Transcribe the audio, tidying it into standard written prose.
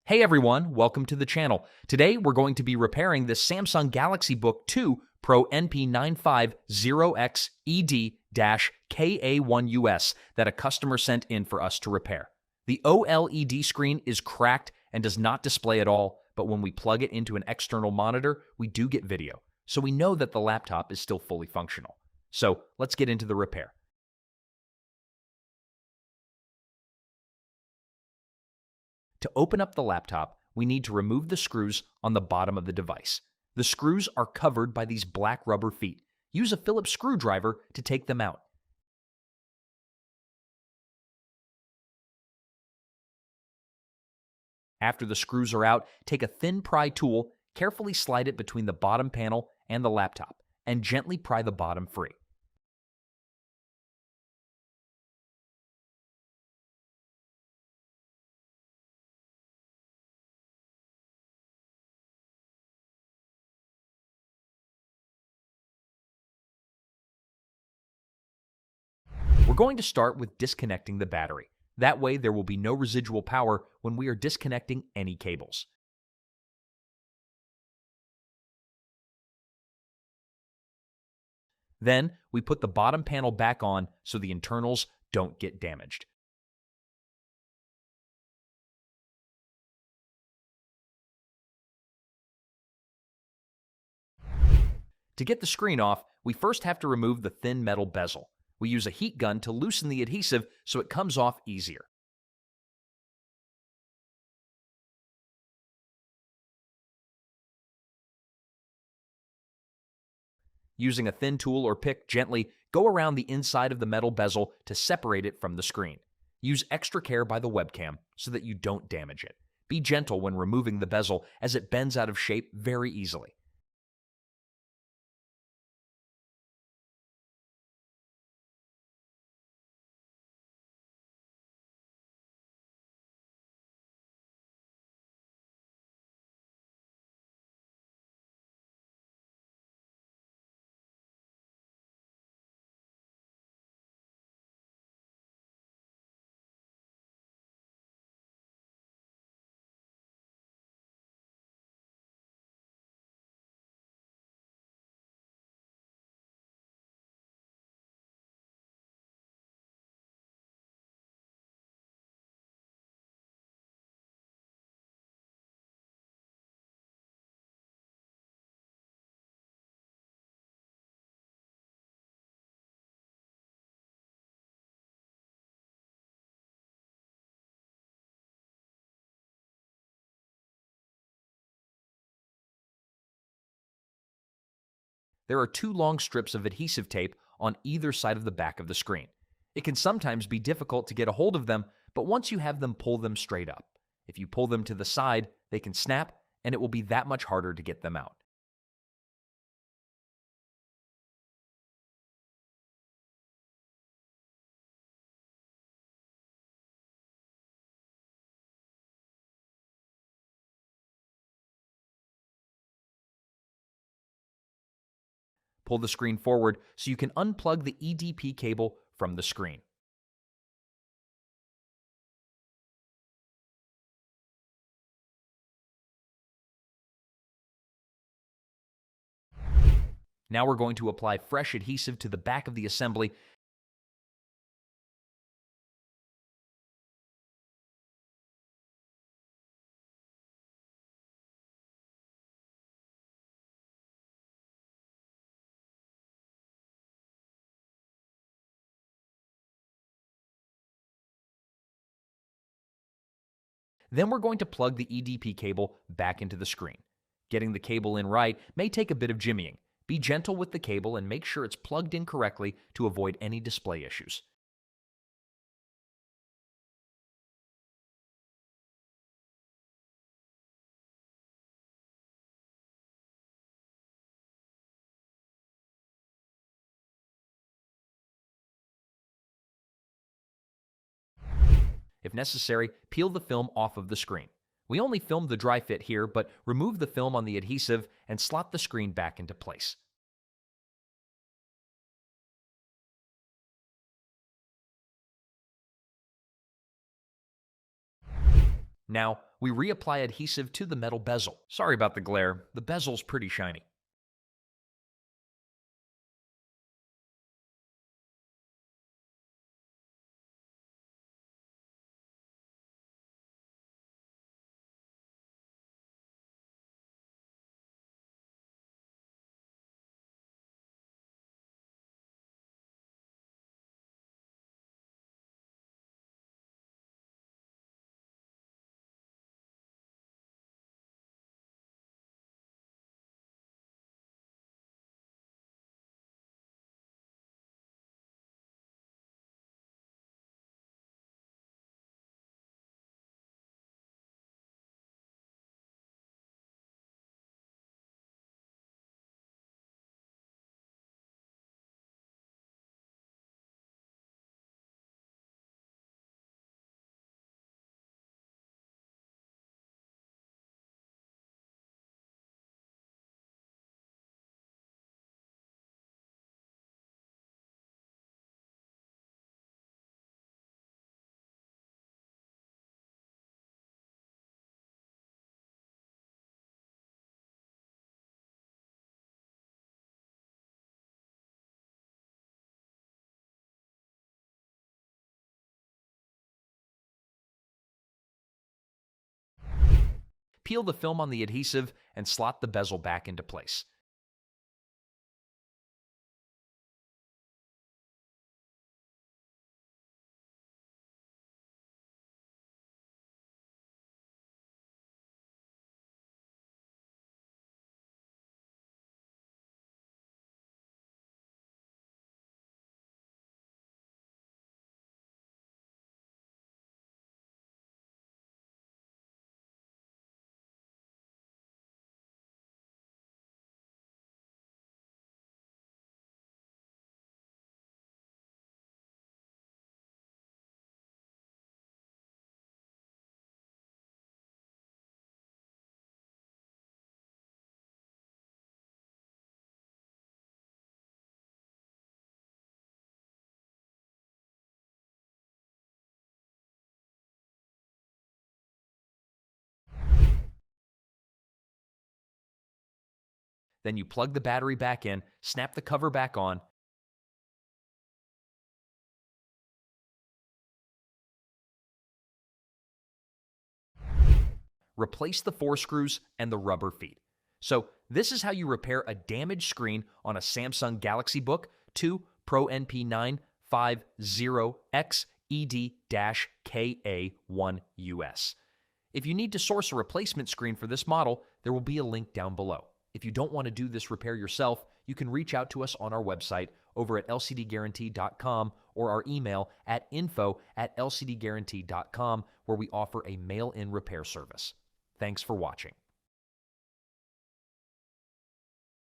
Hey everyone, welcome to the channel. Today we're going to be repairing this Samsung Galaxy Book 2 Pro NP950XED-KA1US that a customer sent in for us to repair. The OLED screen is cracked and does not display at all, but when we plug it into an external monitor, we do get video, so we know that the laptop is still fully functional. So let's get into the repair. To open up the laptop, we need to remove the screws on the bottom of the device. The screws are covered by these black rubber feet. Use a Phillips screwdriver to take them out. After the screws are out, take a thin pry tool, carefully slide it between the bottom panel and the laptop, and gently pry the bottom free. We're going to start with disconnecting the battery. That way there will be no residual power when we are disconnecting any cables. Then we put the bottom panel back on so the internals don't get damaged. To get the screen off, we first have to remove the thin metal bezel. We use a heat gun to loosen the adhesive so it comes off easier. Using a thin tool or pick, gently go around the inside of the metal bezel to separate it from the screen. Use extra care by the webcam so that you don't damage it. Be gentle when removing the bezel as it bends out of shape very easily. There are two long strips of adhesive tape on either side of the back of the screen. It can sometimes be difficult to get a hold of them, but once you have them, pull them straight up. If you pull them to the side, they can snap, and it will be that much harder to get them out. Pull the screen forward so you can unplug the EDP cable from the screen. Now we're going to apply fresh adhesive to the back of the assembly. Then we're going to plug the EDP cable back into the screen. Getting the cable in right may take a bit of jimmying. Be gentle with the cable and make sure it's plugged in correctly to avoid any display issues. If necessary, peel the film off of the screen. We only filmed the dry fit here, but remove the film on the adhesive and slot the screen back into place. Now, we reapply adhesive to the metal bezel. Sorry about the glare, the bezel's pretty shiny. Peel the film on the adhesive and slot the bezel back into place. Then you plug the battery back in, snap the cover back on, replace the 4 screws and the rubber feet. So this is how you repair a damaged screen on a Samsung Galaxy Book 2 Pro NP950XED-KA1US. If you need to source a replacement screen for this model, there will be a link down below. If you don't want to do this repair yourself, you can reach out to us on our website over at lcdguarantee.com or our email at info@lcdguarantee.com, where we offer a mail-in repair service. Thanks for watching.